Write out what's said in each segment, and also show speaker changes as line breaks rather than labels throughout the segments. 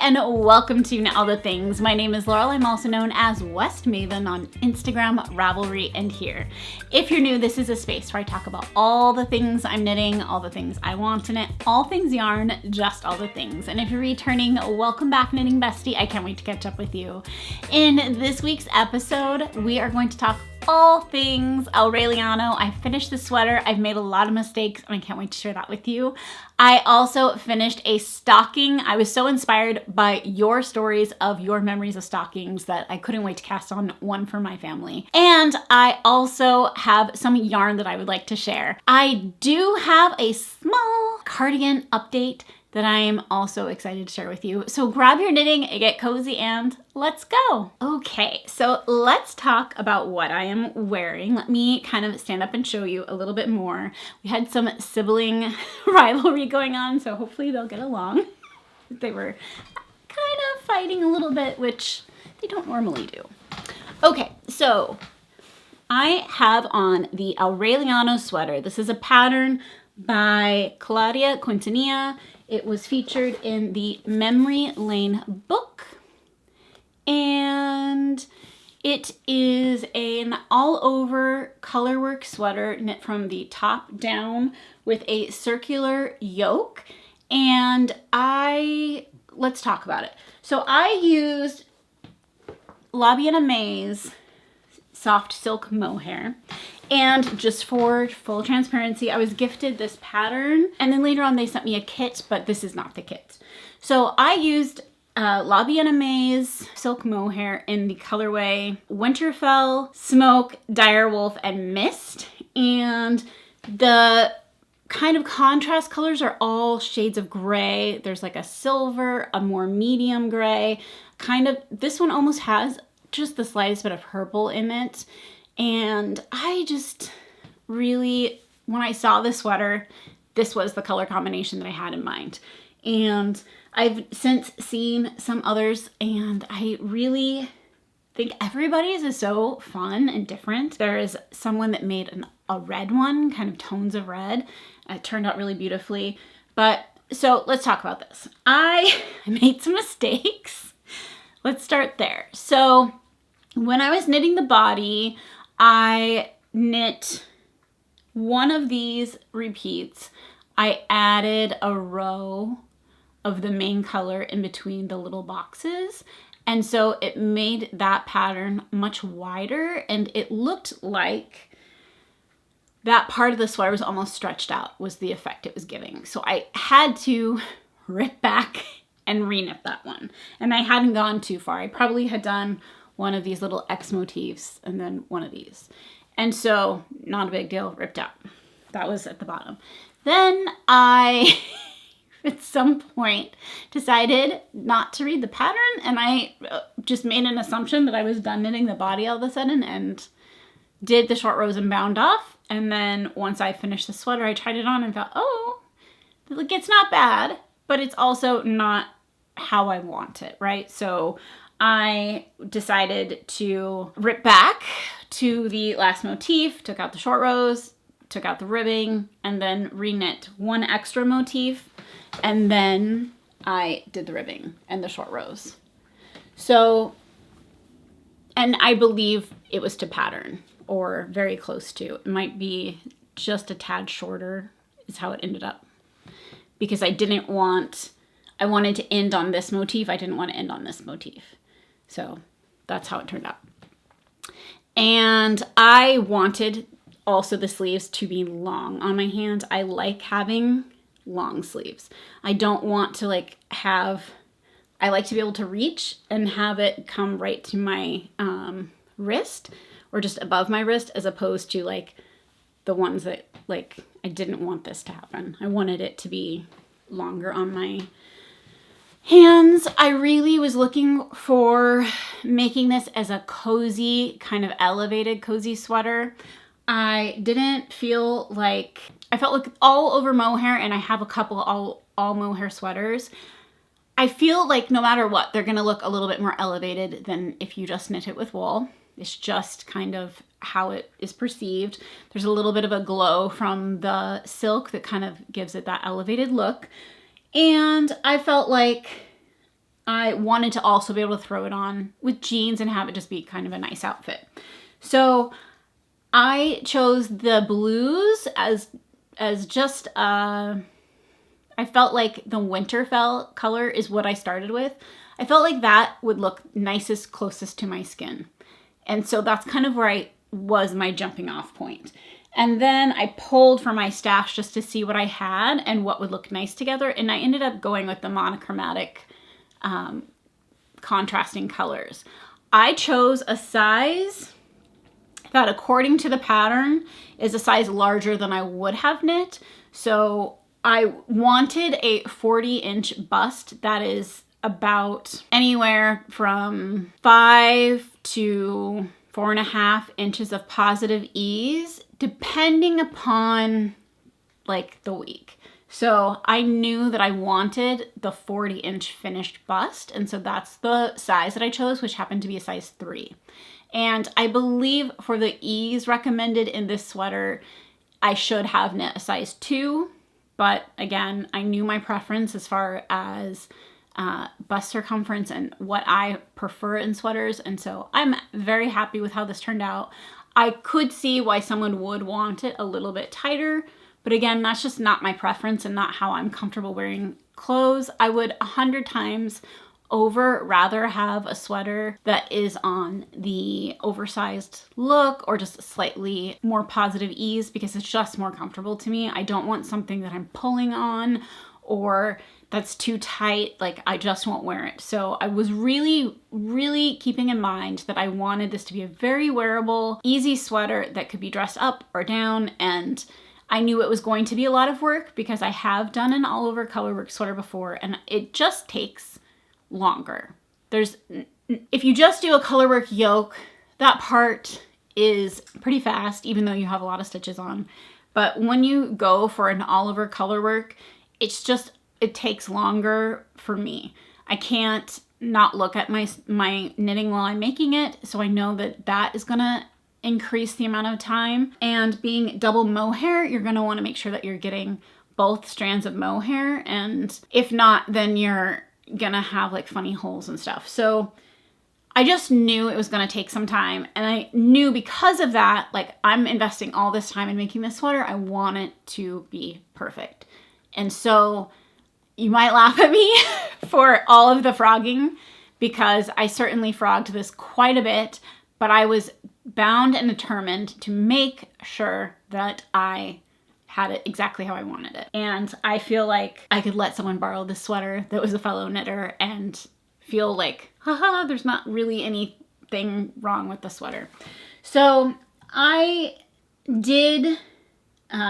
and welcome to Knit All the Things. My name is Laurel. I'm also known as West Maven on Instagram, Ravelry, and here. If you're new, this is a space where I talk about all the things I'm knitting, all the things I want to knit, all things yarn, just all the things. And if you're returning, welcome back, Knitting Bestie. I can't wait to catch up with you. In this week's episode, we are going to talk all things Aureliano. I finished the sweater. I've made a lot of mistakes and I can't wait to share that with you. I also finished a stocking. I was so inspired by your stories of your memories of stockings that I couldn't wait to cast on one for my family. And I also have some yarn that I would like to share. I do have a small cardigan update that I am also excited to share with you. So grab your knitting, get cozy, and let's go. Okay, so let's talk about what I am wearing. Let me kind of stand up and show you a little bit more. We had some sibling rivalry going on, so hopefully they'll get along. They were kind of fighting a little bit, which they don't normally do. Okay, so I have on the Aureliano Sweater. This is a pattern by Claudia, Quintanilla. It was featured in the Memory Lane book, and it is an all-over colorwork sweater knit from the top down with a circular yoke. And let's talk about it. So I used Aimee soft silk mohair. And just for full transparency, I was gifted this pattern, and then later on they sent me a kit, but this is not the kit. So I used Aimee's silk mohair in the colorway Winterfell, Smoke, Direwolf, and Mist. And the kind of contrast colors are all shades of gray. There's like a silver, a more medium gray, this one almost has just the slightest bit of purple in it. And I just really, when I saw this sweater, this was the color combination that I had in mind. And I've since seen some others, and I really think everybody's is so fun and different. There is someone that made a red one, kind of tones of red. It turned out really beautifully. So let's talk about this. I made some mistakes. Let's start there. So when I was knitting the body, I knit one of these repeats. I added a row of the main color in between the little boxes. And so it made that pattern much wider, and it looked like that part of the sweater was almost stretched out, was the effect it was giving. So I had to rip back and reknit that one. And I hadn't gone too far. I probably had done one of these little X motifs and then one of these. And so not a big deal, ripped out. That was at the bottom. Then I, at some point, decided not to read the pattern, and I just made an assumption that I was done knitting the body all of a sudden and did the short rows and bound off. And then once I finished the sweater, I tried it on and thought, oh, like, it's not bad, but it's also not how I want it, right? So I decided to rip back to the last motif, took out the short rows, took out the ribbing, and then reknit one extra motif, and then I did the ribbing and the short rows. So, and I believe it was to pattern, or very close to. It might be just a tad shorter is how it ended up, because I wanted to end on this motif. I didn't want to end on this motif. So that's how it turned out. And I wanted also the sleeves to be long on my hand. I like having long sleeves. I don't want to I like to be able to reach and have it come right to my wrist or just above my wrist, as opposed to like the ones that I didn't want this to happen. I wanted it to be longer on my hands. I really was looking for making this as a cozy, kind of elevated cozy sweater. I didn't feel like, I felt like all over mohair, and I have a couple all mohair sweaters. I feel like no matter what, they're gonna look a little bit more elevated than if you just knit it with wool. It's just kind of how it is perceived. There's a little bit of a glow from the silk that kind of gives it that elevated look. And I felt like I wanted to also be able to throw it on with jeans and have it just be kind of a nice outfit. So I chose the blues as just, I felt like the Winterfell color is what I started with. I felt like that would look nicest, closest to my skin. And so that's kind of where was my jumping off point. And then I pulled from my stash just to see what I had and what would look nice together. And I ended up going with the monochromatic contrasting colors. I chose a size that, according to the pattern, is a size larger than I would have knit. So I wanted a 40-inch bust that is about anywhere from 5 to 4.5 inches of positive ease, depending upon like the week. So I knew that I wanted the 40-inch finished bust, and so that's the size that I chose, which happened to be a size 3. And I believe for the ease recommended in this sweater, I should have knit a size 2, but again, I knew my preference as far as bust circumference and what I prefer in sweaters, and so I'm very happy with how this turned out. I could see why someone would want it a little bit tighter, but again, that's just not my preference and not how I'm comfortable wearing clothes. I would 100 times over rather have a sweater that is on the oversized look or just slightly more positive ease, because it's just more comfortable to me. I don't want something that I'm pulling on or that's too tight. Like, I just won't wear it. So I was really, really keeping in mind that I wanted this to be a very wearable, easy sweater that could be dressed up or down. And I knew it was going to be a lot of work because I have done an all over colorwork sweater before, and it just takes longer. If you just do a colorwork yoke, that part is pretty fast, even though you have a lot of stitches on. But when you go for an all over colorwork, it takes longer for me. I can't not look at my knitting while I'm making it, so I know that is gonna increase the amount of time. And being double mohair, you're gonna wanna make sure that you're getting both strands of mohair, and if not, then you're gonna have like funny holes and stuff. So I just knew it was gonna take some time, and I knew because of that, like, I'm investing all this time in making this sweater, I want it to be perfect. And so you might laugh at me for all of the frogging, because I certainly frogged this quite a bit, but I was bound and determined to make sure that I had it exactly how I wanted it. And I feel like I could let someone borrow this sweater that was a fellow knitter and feel like, haha, there's not really anything wrong with the sweater. So I did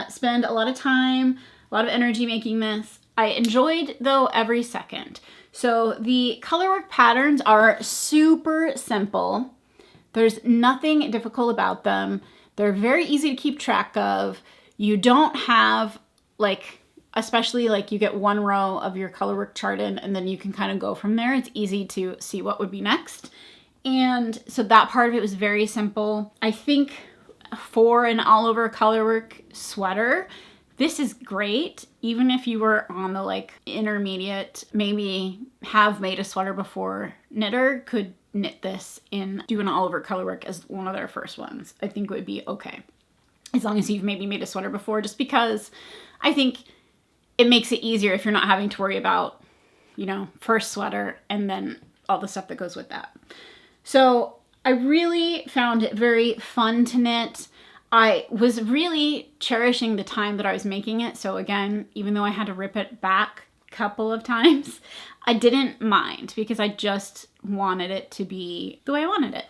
spend a lot of time, a lot of energy making this. I enjoyed, though, every second. So the colorwork patterns are super simple. There's nothing difficult about them. They're very easy to keep track of. You don't have, like, especially like you get one row of your colorwork chart in, and then you can kind of go from there. It's easy to see what would be next. And so that part of it was very simple. I think for an all over colorwork sweater, this is great. Even if you were on the like intermediate, maybe have made a sweater before knitter, could knit this in, do an all over colorwork as one of their first ones. I think it would be okay. As long as you've maybe made a sweater before, just because I think it makes it easier if you're not having to worry about, you know, first sweater and then all the stuff that goes with that. So I really found it very fun to knit. I was really cherishing the time that I was making it. So again, even though I had to rip it back a couple of times, I didn't mind because I just wanted it to be the way I wanted it.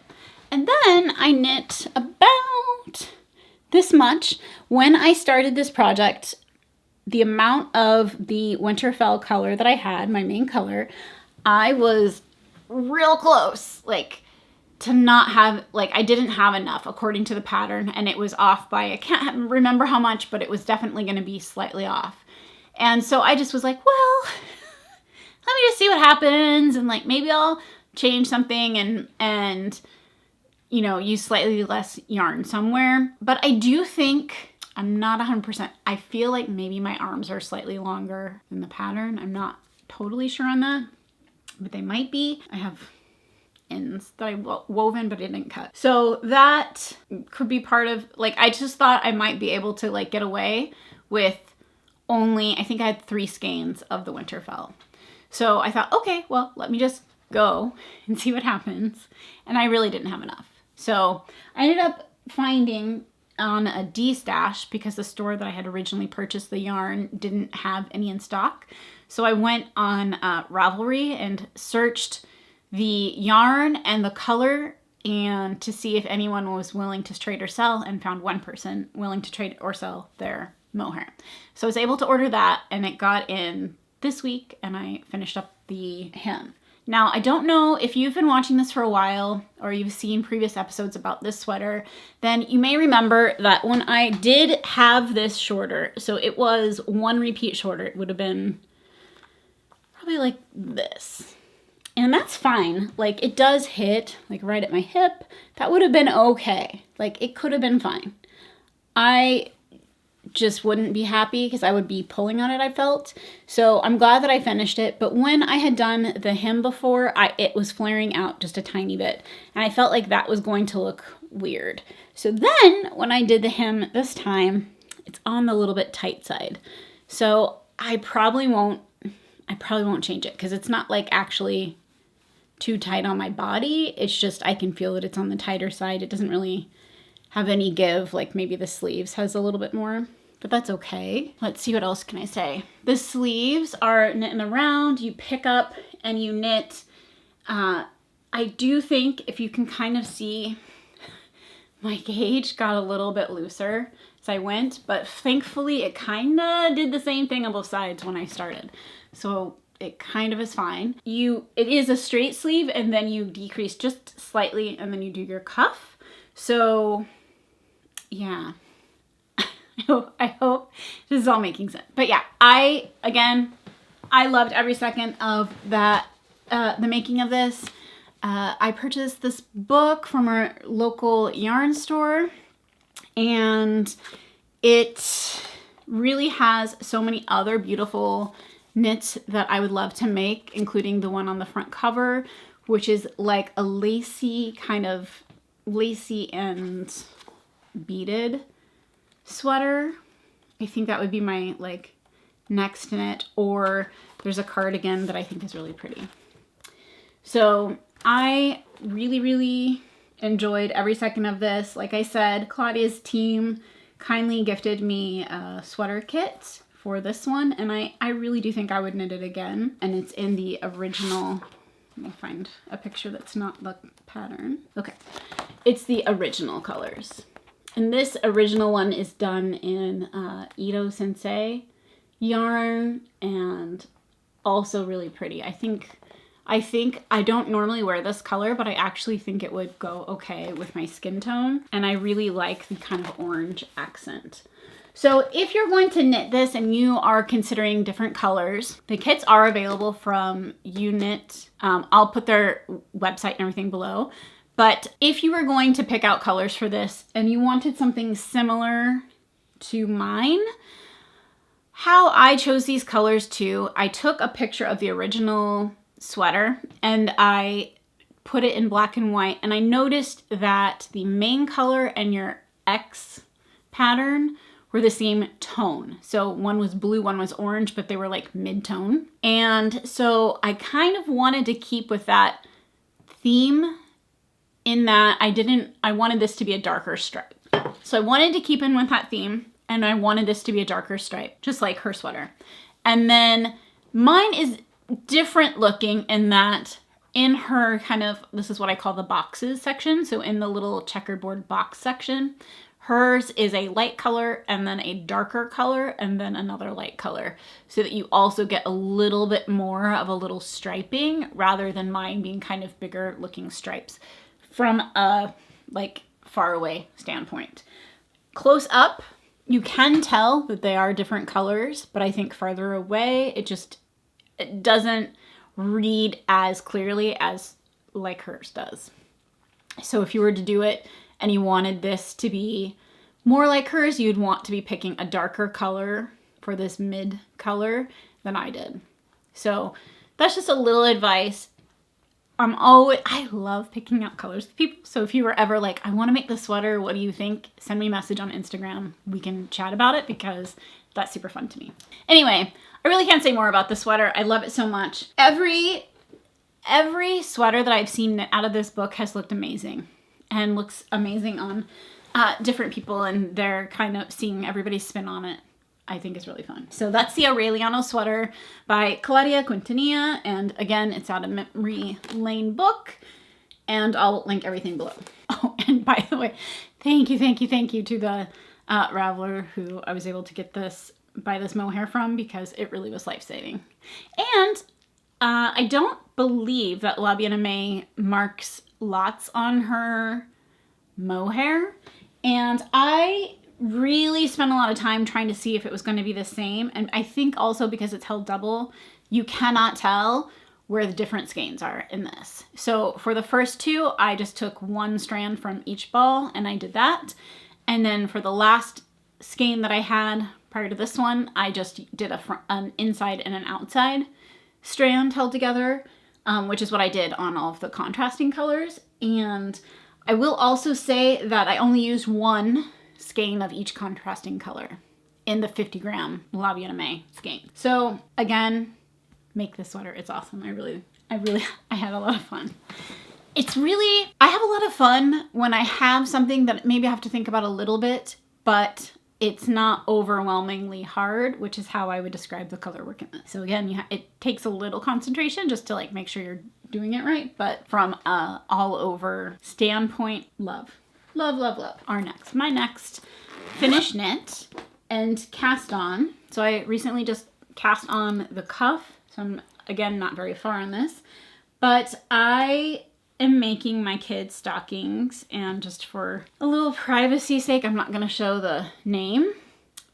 And then I knit about this much. When I started this project, the amount of the Winterfell color that I had, my main color, I was real close, like, to not have, like, I didn't have enough according to the pattern, and it was off by, I can't remember how much, but it was definitely going to be slightly off. And so I just was like, well, let me just see what happens, and like maybe I'll change something and you know, use slightly less yarn somewhere. But I do think, I'm not 100%, I feel like maybe my arms are slightly longer than the pattern. I'm not totally sure on that. but they might be. I have ends that I woven but I didn't cut. So that could be part of, like, I just thought I might be able to like get away with only, I think I had 3 skeins of the Winterfell. So I thought, okay, well, let me just go and see what happens. And I really didn't have enough. So I ended up finding on a D-stash, because the store that I had originally purchased the yarn didn't have any in stock. So I went on Ravelry and searched the yarn and the color and to see if anyone was willing to trade or sell, and found one person willing to trade or sell their mohair. So I was able to order that, and it got in this week, and I finished up the hem. Now, I don't know if you've been watching this for a while or you've seen previous episodes about this sweater, then you may remember that when I did have this shorter, so it was 1 repeat shorter, it would have been probably like this. And that's fine. Like, it does hit like right at my hip. That would have been okay. Like, it could have been fine. I just wouldn't be happy because I would be pulling on it, I felt. So I'm glad that I finished it. But when I had done the hem before, it was flaring out just a tiny bit. And I felt like that was going to look weird. So then when I did the hem this time, it's on the little bit tight side. So I probably won't change it, because it's not like actually too tight on my body. It's just I can feel that it's on the tighter side. It doesn't really have any give, like maybe the sleeves has a little bit more, but that's okay. Let's see, what else can I say? The sleeves are knit in the round. You pick up and you knit. I do think, if you can kind of see, my gauge got a little bit looser as I went, but thankfully it kind of did the same thing on both sides when I started. So it kind of is fine. It is a straight sleeve, and then you decrease just slightly, and then you do your cuff. So yeah, I hope this is all making sense. But yeah, I loved every second of that, the making of this. I purchased this book from our local yarn store, and it really has so many other beautiful knits that I would love to make, including the one on the front cover, which is like a lacy, kind of lacy and beaded sweater. I think that would be my like next knit. Or there's a cardigan that I think is really pretty. So I really, really enjoyed every second of this. Like I said, Claudia's team kindly gifted me a sweater kit for this one, and I really do think I would knit it again. And it's in the original, let me find a picture that's not the pattern. Okay, it's the original colors. And this original one is done in Ito Sensei yarn, and also really pretty. I think I don't normally wear this color, but I actually think it would go okay with my skin tone. And I really like the kind of orange accent. So if you're going to knit this and you are considering different colors, the kits are available from UKnit. I'll put their website and everything below. But if you were going to pick out colors for this and you wanted something similar to mine, how I chose these colors too, I took a picture of the original sweater and I put it in black and white, and I noticed that the main color and your X pattern were the same tone. So one was blue, one was orange, but they were like mid-tone. And so I kind of wanted to keep with that theme, in that I wanted this to be a darker stripe. So I wanted to keep in with that theme, and I wanted this to be a darker stripe, just like her sweater. And then mine is different looking in that in her kind of, this is what I call the boxes section. So in the little checkerboard box section, hers is a light color and then a darker color and then another light color, so that you also get a little bit more of a little striping, rather than mine being kind of bigger looking stripes from a like far away standpoint. Close up, you can tell that they are different colors, but I think farther away, it doesn't read as clearly as like hers does. So if you were to do it and you wanted this to be more like hers, you'd want to be picking a darker color for this mid color than I did. So that's just a little advice. I love picking out colors with people. So if you were ever like, I want to make this sweater, what do you think? Send me a message on Instagram. We can chat about it because that's super fun to me. Anyway, I really can't say more about this sweater. I love it so much. Every sweater that I've seen out of this book has looked amazing and looks amazing on different people, and they're kind of seeing everybody's spin on it. I think is really fun. So that's the Aureliano Sweater by Claudia Quintanilla. And again, it's out of Memory Lane book. And I'll link everything below. Oh, and by the way, thank you to the Ravelry who I was able to buy this mohair from, because it really was life-saving. And I don't believe that La Bien Aimee marks lots on her mohair. And I really spent a lot of time trying to see if it was going to be the same. And I think also because it's held double, you cannot tell where the different skeins are in this. So for the first two, I just took one strand from each ball and I did that. And then for the last skein that I had prior to this one, I just did an inside and an outside strand held together, which is what I did on all of the contrasting colors. And I will also say that I only used one skein of each contrasting color in the 50 gram La Bien Aimee skein. So again, make this sweater. It's awesome. I had a lot of fun. I have a lot of fun when I have something that maybe I have to think about a little bit, but it's not overwhelmingly hard, which is how I would describe the color work in this. So again, it takes a little concentration just to like make sure you're doing it right, but from a all over standpoint, love. Love, love, love. My next finish knit and cast on. So I recently just cast on the cuff. So I'm, again, not very far on this. But I am making my kids stockings. And just for a little privacy sake, I'm not going to show the name.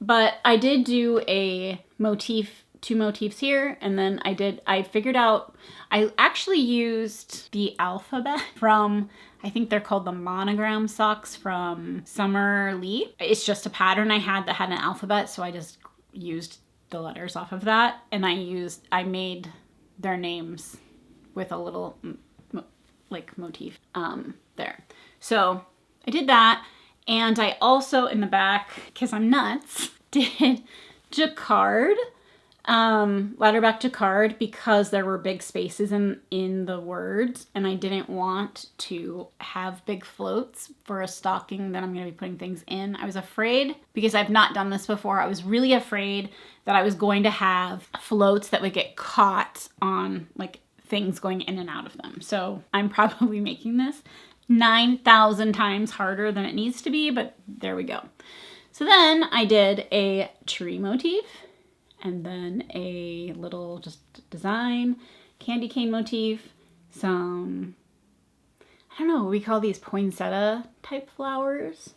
But I did do a motif, 2 motifs here. And then I figured out, I actually used the alphabet from, I think they're called the monogram socks from Summer Lee. It's just a pattern I had that had an alphabet, so I just used the letters off of that, and I made their names with a little like motif there. So I did that, and I also in the back, because I'm nuts, did jacquard. Ladderback jacquard, because there were big spaces in the words, and I didn't want to have big floats for a stocking that I'm going to be putting things in. I was afraid, because I've not done this before, I was really afraid that I was going to have floats that would get caught on like things going in and out of them. So I'm probably making this 9,000 times harder than it needs to be, but there we go. So then I did a tree motif, and then a little just design, candy cane motif, some, I don't know what we call these, poinsettia type flowers.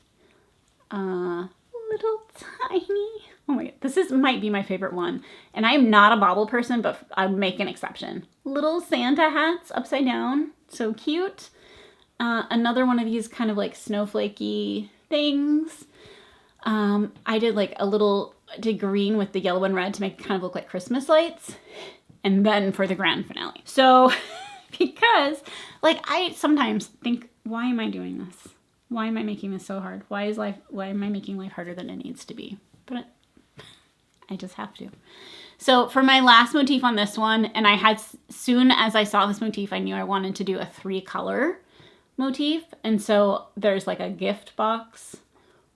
Little tiny, oh my god, might be my favorite one. And I'm not a bauble person, but I'll make an exception. Little Santa hats upside down, so cute. Another one of these kind of like snowflakey things. I did like did green with the yellow and red to make it kind of look like Christmas lights. And then for the grand finale. So, because like I sometimes think, why am I doing this? Why am I making this so hard? Why am I making life harder than it needs to be? But I just have to. So for my last motif on this one, and soon as I saw this motif, I knew I wanted to do a 3-color motif. And so there's like a gift box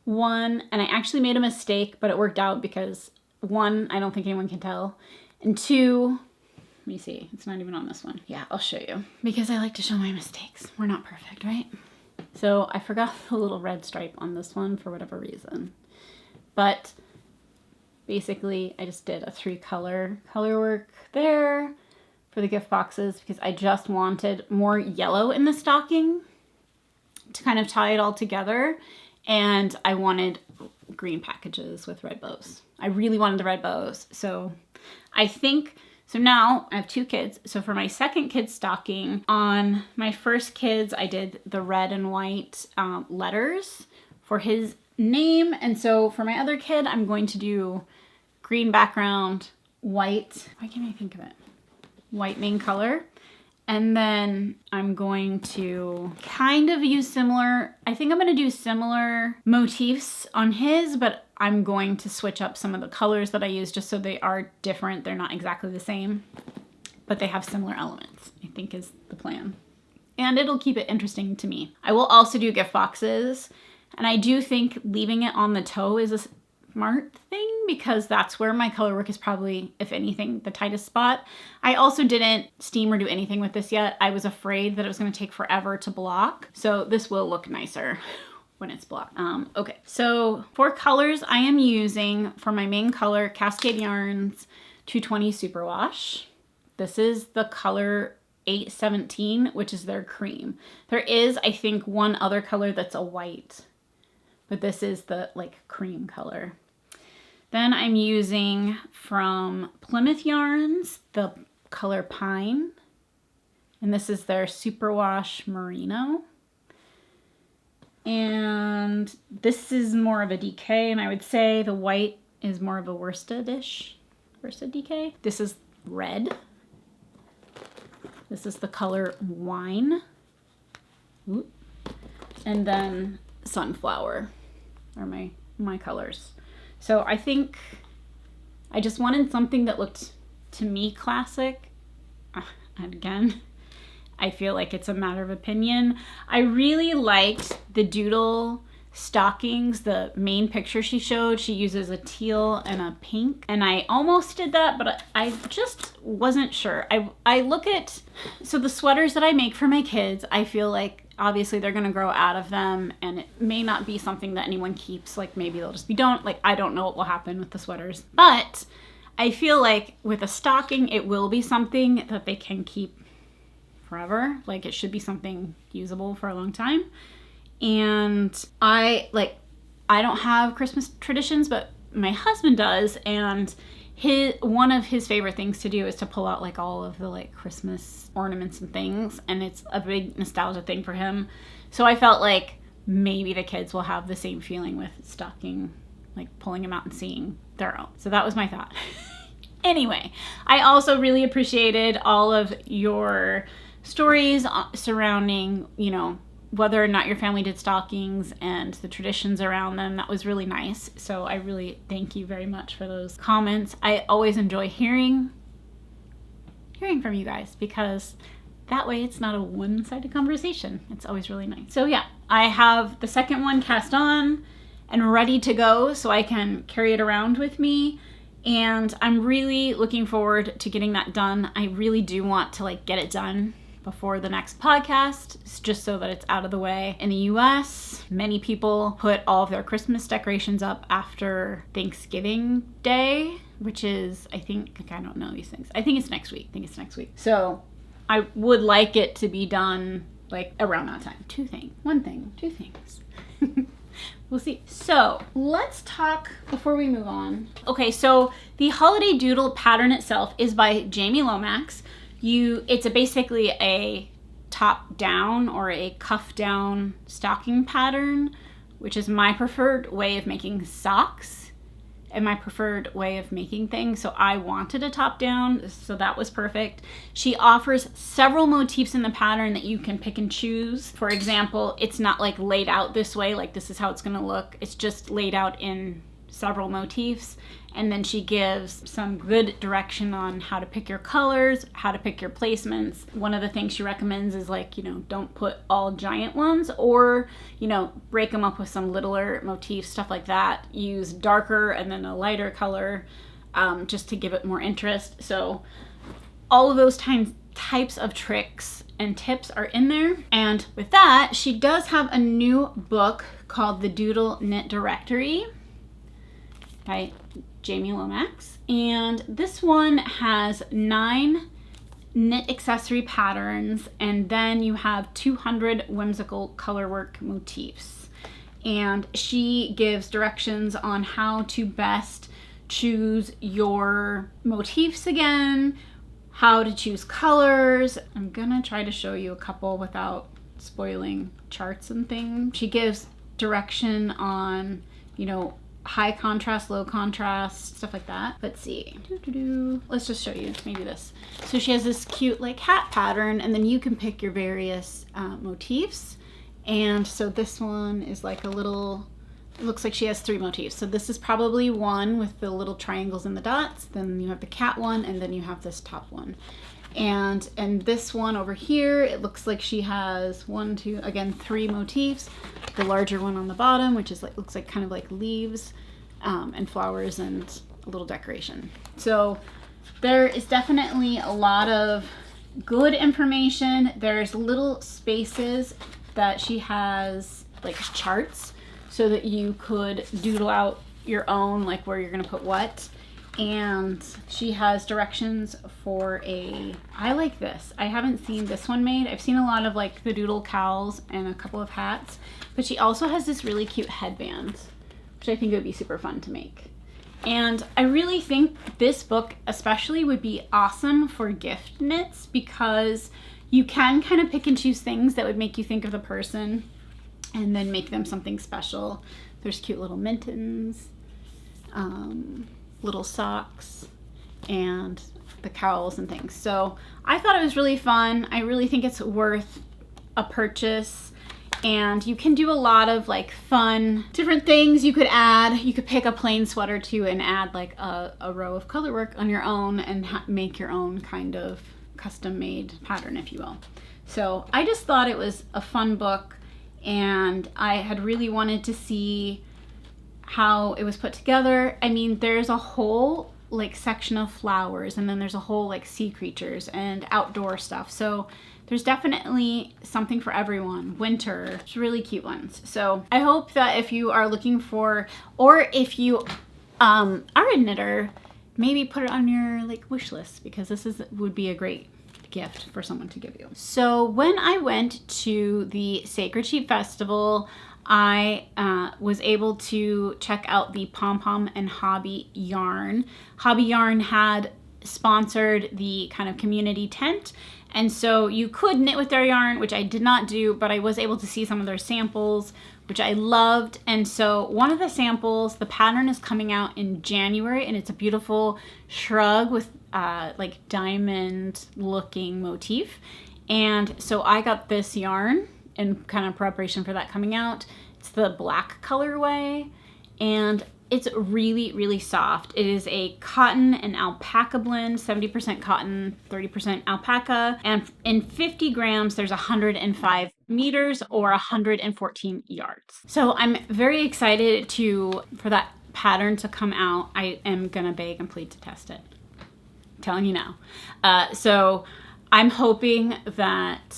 one, and I actually made a mistake, but it worked out because 1, I don't think anyone can tell, and 2, let me see, it's not even on this one. Yeah, I'll show you, because I like to show my mistakes. We're not perfect, right? So I forgot the little red stripe on this one for whatever reason, but basically I just did a 3-color color work there for the gift boxes, because I just wanted more yellow in the stocking to kind of tie it all together. And I wanted green packages with red bows. I really wanted the red bows. So now I have 2 kids. So for my second kid's stocking, on my first kid's, I did the red and white letters for his name. And so for my other kid, I'm going to do green background, white. Why can't I think of it? white main color. And then I'm going to kind of use similar, I think I'm going to do similar motifs on his, but I'm going to switch up some of the colors that I use just so they are different. They're not exactly the same, but they have similar elements, I think is the plan. And it'll keep it interesting to me. I will also do gift boxes. And I do think leaving it on the toe is a smart thing because that's where my color work is probably, if anything, the tightest spot. I also didn't steam or do anything with this yet. I was afraid that it was going to take forever to block. So this will look nicer when it's blocked. Okay, so for colors, I am using for my main color Cascade Yarns 220 Superwash. This is the color 817, which is their cream. There is, I think, one other color that's a white, but this is the like cream color. Then I'm using from Plymouth Yarns, the color Pine. And this is their Superwash Merino. And this is more of a DK, and I would say the white is more of a worsted-ish, worsted DK. This is red. This is the color Wine. Ooh. And then Sunflower are my colors. So I think I just wanted something that looked, to me, classic. And again, I feel like it's a matter of opinion. I really liked the Doodle stockings, the main picture she showed. She uses a teal and a pink. And I almost did that, but I just wasn't sure. I look at, so the sweaters that I make for my kids, I feel like obviously they're gonna grow out of them and it may not be something that anyone keeps. Like maybe they'll just be I don't know what will happen with the sweaters. But I feel like with a stocking, it will be something that they can keep forever. Like it should be something usable for a long time. And I don't have Christmas traditions, but my husband does, and one of his favorite things to do is to pull out like all of the like Christmas ornaments and things, and it's a big nostalgia thing for him. So I felt like maybe the kids will have the same feeling with stocking, like pulling them out and seeing their own. So that was my thought. Anyway, I also really appreciated all of your stories surrounding, you know, whether or not your family did stockings and the traditions around them. That was really nice. So I really thank you very much for those comments. I always enjoy hearing from you guys because that way it's not a one-sided conversation. It's always really nice. So yeah, I have the second one cast on and ready to go so I can carry it around with me. And I'm really looking forward to getting that done. I really do want to like get it done before the next podcast, just so that it's out of the way. In the US, many people put all of their Christmas decorations up after Thanksgiving Day, which is, I don't know these things. I think it's next week. So I would like it to be done like around that time. Two things. We'll see. So let's talk before we move on. Okay, so the Holiday Doodle pattern itself is by Jamie Lomax. It's basically a top down or a cuff down stocking pattern, which is my preferred way of making socks and my preferred way of making things. So I wanted a top down, so that was perfect. She offers several motifs in the pattern that you can pick and choose. For example, it's not like laid out this way, like this is how it's gonna look. It's just laid out in several motifs. And then she gives some good direction on how to pick your colors, how to pick your placements. One of the things she recommends is like, you know, don't put all giant ones, or, you know, break them up with some littler motifs, stuff like that. Use darker and then a lighter color just to give it more interest. So all of those types of tricks and tips are in there. And with that, she does have a new book called the Doodle Knit Directory by Jamie Lomax, and this one has 9 knit accessory patterns, and then you have 200 whimsical colorwork motifs. And she gives directions on how to best choose your motifs again, how to choose colors. I'm gonna try to show you a couple without spoiling charts and things. She gives direction on, you know, high contrast, low contrast, stuff like that. Let's see. Let's just show you maybe this. So she has this cute like hat pattern, and then you can pick your various motifs. And so this one is like a little, it looks like she has 3 motifs. So this is probably one with the little triangles and the dots. Then you have the cat one, and then you have this top one. And this one over here, it looks like she has 1, 2, again, 3 motifs. The larger one on the bottom, which is like, looks like kind of like leaves and flowers and a little decoration. So there is definitely a lot of good information. There's little spaces that she has like charts so that you could doodle out your own, like where you're gonna put what. And she has directions for I like this. I haven't seen this one made. I've seen a lot of like the doodle cowls and a couple of hats, but she also has this really cute headband, which I think would be super fun to make. And I really think this book especially would be awesome for gift knits because you can kind of pick and choose things that would make you think of the person and then make them something special. There's cute little mittens, little socks, and the cowls and things. So I thought it was really fun. I really think it's worth a purchase, and you can do a lot of like fun different things you could add. You could pick a plain sweater too and add like a row of color work on your own and make your own kind of custom made pattern, if you will. So I just thought it was a fun book, and I had really wanted to see how it was put together. I mean, there's a whole like section of flowers, and then there's a whole like sea creatures and outdoor stuff. So there's definitely something for everyone. Winter, it's really cute ones. So I hope that if you are looking for, or if you are a knitter, maybe put it on your like wish list, because this would be a great gift for someone to give you. So when I went to the Sacred Sheep Festival, I was able to check out the Pom Pom and Hobby Yarn. Hobby Yarn had sponsored the kind of community tent, and so you could knit with their yarn, which I did not do, but I was able to see some of their samples, which I loved. And so one of the samples, the pattern is coming out in January, and it's a beautiful shrug with like diamond looking motif. And so I got this yarn in kind of preparation for that coming out. It's the black colorway, and it's really, really soft. It is a cotton and alpaca blend, 70% cotton, 30% alpaca. And in 50 grams, there's 105 meters or 114 yards. So I'm very excited for that pattern to come out. I am gonna beg and plead to test it. I'm telling you now. So I'm hoping that,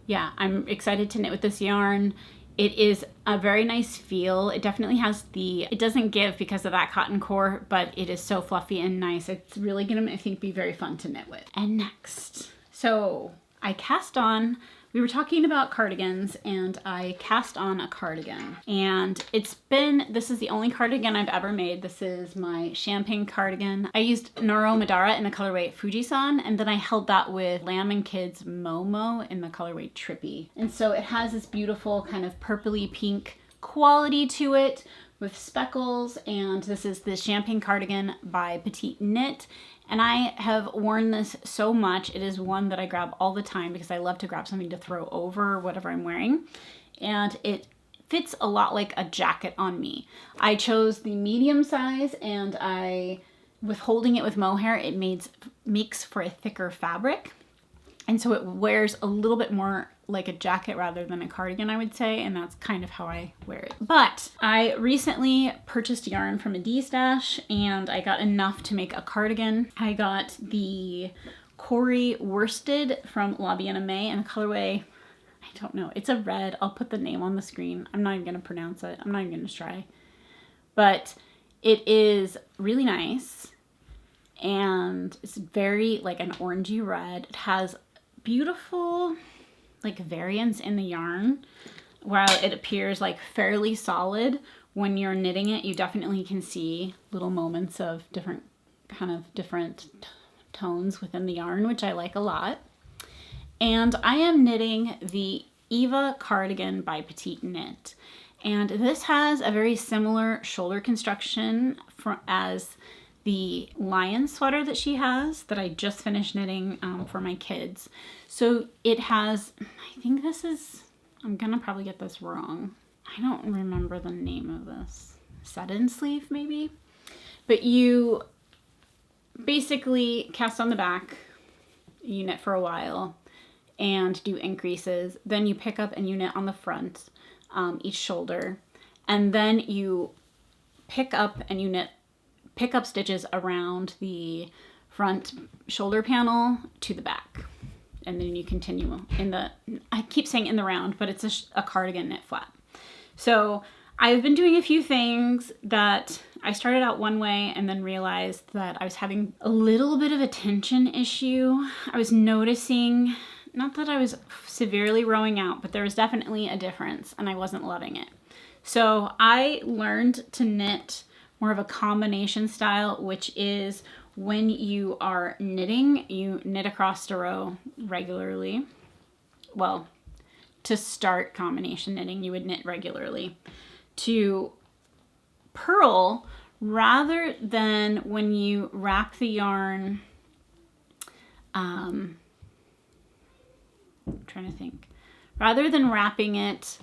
yeah, I'm excited to knit with this yarn. It is a very nice feel. It definitely has it doesn't give because of that cotton core, but it is so fluffy and nice. It's really gonna, I think, be very fun to knit with. And next, so I cast on, we were talking about cardigans, and I cast on a cardigan. And this is the only cardigan I've ever made. This is my champagne cardigan. I used Noro Madara in the colorway Fujisan, and then I held that with Lamb and Kids Momo in the colorway Trippy. And so it has this beautiful kind of purpley pink quality to it with speckles, and this is the champagne cardigan by PetiteKnit. And I have worn this so much. It is one that I grab all the time because I love to grab something to throw over whatever I'm wearing. And it fits a lot like a jacket on me. I chose the medium size, and with holding it with mohair, it makes for a thicker fabric. And so it wears a little bit more like a jacket rather than a cardigan, I would say, and that's kind of how I wear it. But I recently purchased yarn from a D-stash, and I got enough to make a cardigan. I got the Cori worsted from Aimee in the colorway, I don't know, it's a red. I'll put the name on the screen. I'm not even gonna pronounce it. I'm not even gonna try. But it is really nice, and it's very like an orangey red. It has beautiful like variance in the yarn. While it appears like fairly solid, when you're knitting it, you definitely can see little moments of different tones within the yarn, which I like a lot. And I am knitting the Eva Cardigan by PetiteKnit. And this has a very similar shoulder construction as the lion sweater that she has that I just finished knitting for my kids. So it has, I think this is, I'm gonna probably get this wrong. I don't remember the name of this. Set-in sleeve maybe? But you basically cast on the back, you knit for a while and do increases. Then you pick up and you knit on the front, each shoulder. And then you pick up and you knit pick up stitches around the front shoulder panel to the back. And then you continue in the, I keep saying in the round, but it's a cardigan knit flat. So I've been doing a few things that I started out one way and then realized that I was having a little bit of a tension issue. I was noticing, not that I was severely rowing out, but there was definitely a difference and I wasn't loving it. So I learned to knit more of a combination style, which is when you are knitting, you knit across the row regularly. Well, to start combination knitting, you would knit regularly. To purl, rather than when you wrap the yarn, I'm trying to think, rather than wrapping it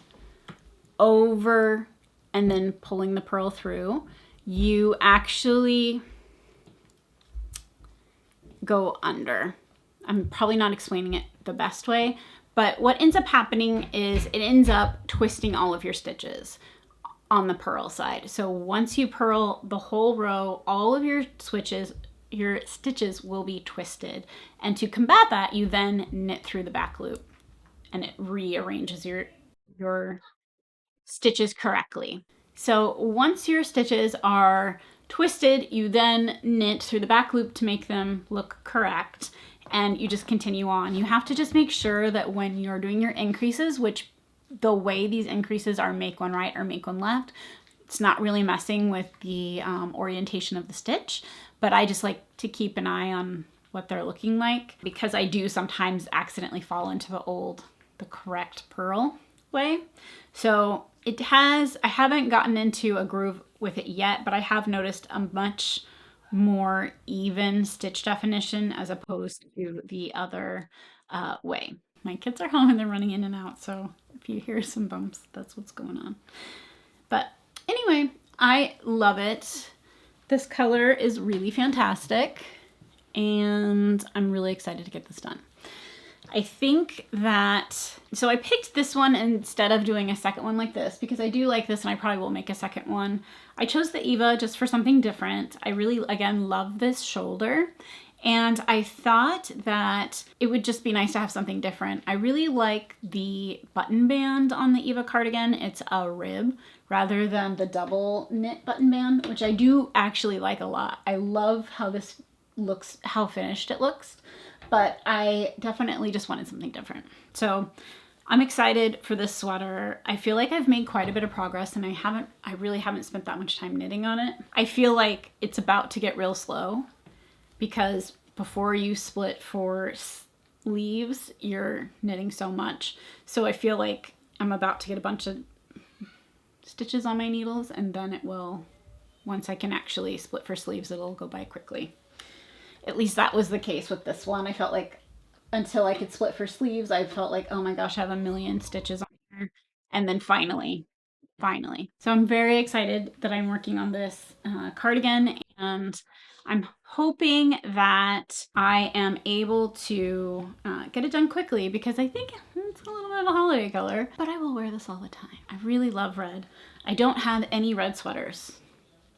over and then pulling the purl through, you actually go under. I'm probably not explaining it the best way, but what ends up happening is it ends up twisting all of your stitches on the purl side. So once you purl the whole row, all of your stitches will be twisted. And to combat that, you then knit through the back loop and it rearranges your stitches correctly. So once your stitches are twisted, you then knit through the back loop to make them look correct, and you just continue on. You have to just make sure that when you're doing your increases, which the way these increases are make one right or make one left, it's not really messing with the orientation of the stitch, but I just like to keep an eye on what they're looking like because I do sometimes accidentally fall into the correct purl way. So I haven't gotten into a groove with it yet, but I have noticed a much more even stitch definition as opposed to the other way. My kids are home and they're running in and out, so if you hear some bumps, that's what's going on. But anyway, I love it. This color is really fantastic, and I'm really excited to get this done. I think that, so I picked this one instead of doing a second one like this because I do like this and I probably will make a second one. I chose the Eva just for something different. I really, again, love this shoulder. And I thought that it would just be nice to have something different. I really like the button band on the Eva cardigan. It's a rib rather than the double knit button band, which I do actually like a lot. I love how this looks, how finished it looks, but I definitely just wanted something different. So I'm excited for this sweater. I feel like I've made quite a bit of progress and I really haven't spent that much time knitting on it. I feel like it's about to get real slow because before you split for sleeves, you're knitting so much. So I feel like I'm about to get a bunch of stitches on my needles and then it will, once I can actually split for sleeves, it'll go by quickly. At least that was the case with this one. I felt like until I could split for sleeves, I felt like, oh my gosh, I have a million stitches on here. And then finally. So I'm very excited that I'm working on this cardigan, and I'm hoping that I am able to get it done quickly because I think it's a little bit of a holiday color, but I will wear this all the time. I really love red. I don't have any red sweaters.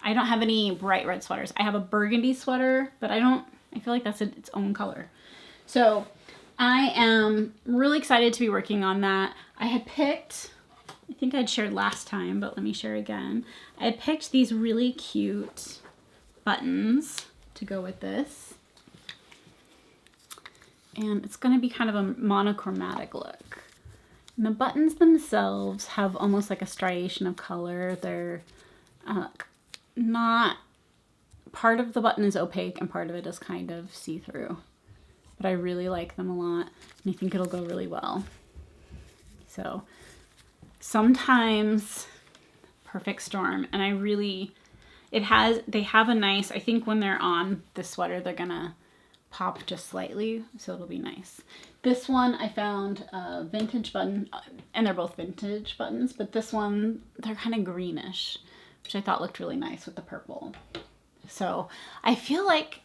I don't have any bright red sweaters. I have a burgundy sweater, but I feel like that's its own color. So I am really excited to be working on that. I had picked, I think I'd shared last time, but let me share again. I had picked these really cute buttons to go with this. And it's going to be kind of a monochromatic look. And the buttons themselves have almost like a striation of color. They're not, part of the button is opaque and part of it is kind of see-through. But I really like them a lot and I think it'll go really well. So sometimes perfect storm. And I really, they have a nice, I think when they're on the sweater, they're gonna pop just slightly, so it'll be nice. This one I found a vintage button, and they're both vintage buttons, but this one, they're kind of greenish, which I thought looked really nice with the purple. So I feel like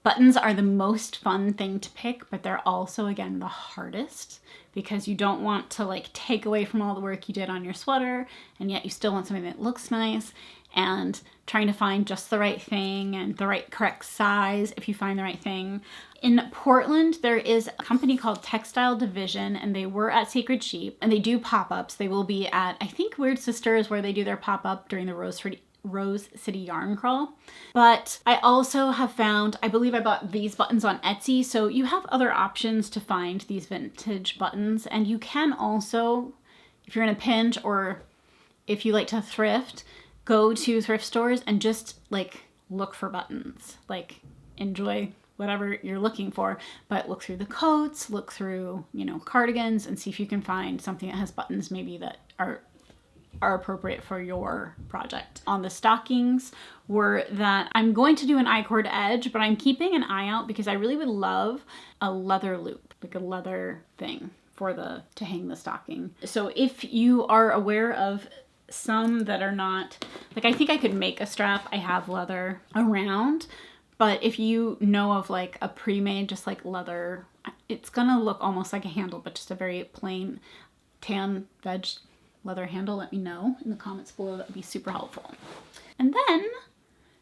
buttons are the most fun thing to pick, but they're also, again, the hardest, because you don't want to like take away from all the work you did on your sweater, and yet you still want something that looks nice, and trying to find just the right thing and the right correct size if you find the right thing. In Portland, there is a company called Textile Division, and they were at Sacred Sheep, and they do pop-ups. They will be at, I think, Weird Sisters, where they do their pop-up during the Rose City Yarn Crawl. But I also have found, I believe I bought these buttons on Etsy, so you have other options to find these vintage buttons. And you can also, if you're in a pinch or if you like to thrift, go to thrift stores and just like look for buttons. Like enjoy whatever you're looking for, but look through the coats, look through, you know, cardigans, and see if you can find something that has buttons maybe that are appropriate for your project. On the stockings were that I'm going to do an I-cord edge, but I'm keeping an eye out because I really would love a leather loop, like a leather thing for to hang the stocking. So if you are aware of some that are not, like I think I could make a strap. I have leather around, but if you know of like a pre-made, just like leather, it's gonna look almost like a handle, but just a very plain tan veg leather handle, let me know in the comments below. That would be super helpful. And then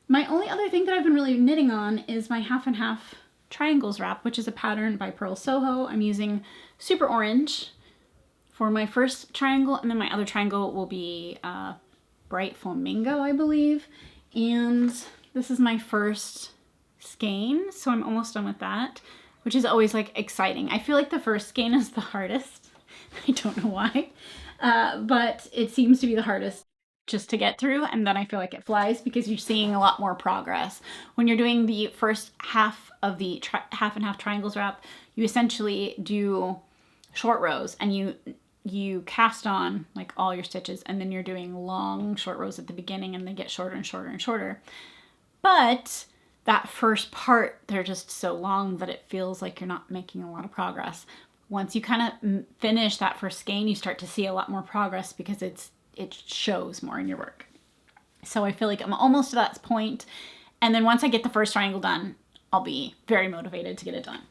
my only other thing that I've been really knitting on is my half and half triangles wrap, which is a pattern by Pearl Soho. I'm using Super Orange for my first triangle, and then my other triangle will be Bright Flamingo, I believe. And this is my first skein, so I'm almost done with that, which is always like exciting. I feel like the first skein is the hardest. I don't know why. But it seems to be the hardest just to get through, and then I feel like it flies because you're seeing a lot more progress. When you're doing the first half of the half and half triangles wrap, you essentially do short rows, and you cast on like all your stitches, and then you're doing long short rows at the beginning, and they get shorter and shorter and shorter. But that first part, they're just so long that it feels like you're not making a lot of progress. Once you kind of finish that first skein, you start to see a lot more progress because it shows more in your work. So I feel like I'm almost to that point. And then once I get the first triangle done, I'll be very motivated to get it done.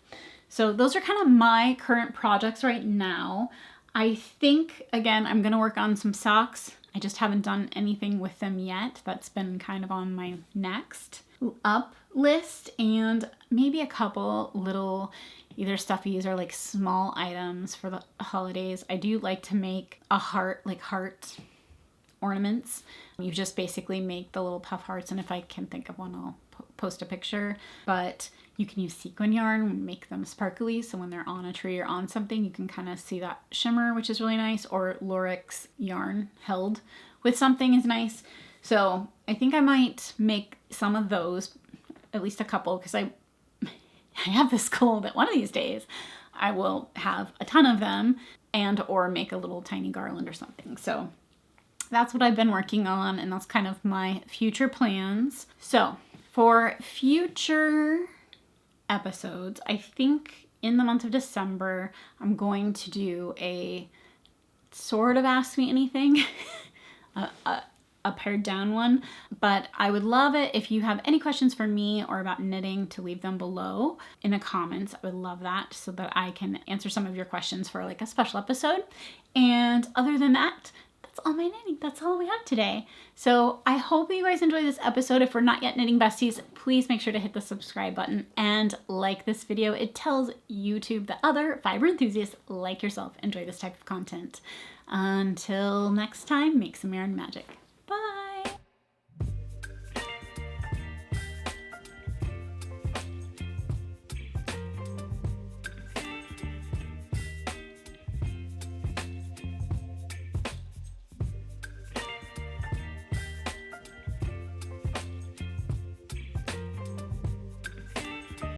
So those are kind of my current projects right now. I think, again, I'm going to work on some socks. I just haven't done anything with them yet. That's been kind of on my next up list, and maybe a couple little either stuffies or like small items for the holidays. I do like to make a heart ornaments. You just basically make the little puff hearts, and if I can think of one, I'll post a picture. But you can use sequin yarn and make them sparkly, so when they're on a tree or on something, you can kind of see that shimmer, which is really nice. Or Lorix yarn held with something is nice. So I think I might make some of those, at least a couple, because I have this goal that one of these days I will have a ton of them, and or make a little tiny garland or something. So that's what I've been working on, and that's kind of my future plans. So for future episodes, I think in the month of December, I'm going to do a sort of Ask Me Anything, a pared down one, but I would love it if you have any questions for me or about knitting to leave them below in the comments. I would love that so that I can answer some of your questions for like a special episode. And other than that, that's all my knitting. That's all we have today. So I hope you guys enjoyed this episode. If we're not yet knitting besties, please make sure to hit the subscribe button and like this video. It tells YouTube that other fiber enthusiasts like yourself enjoy this type of content. Until next time, make some yarn magic.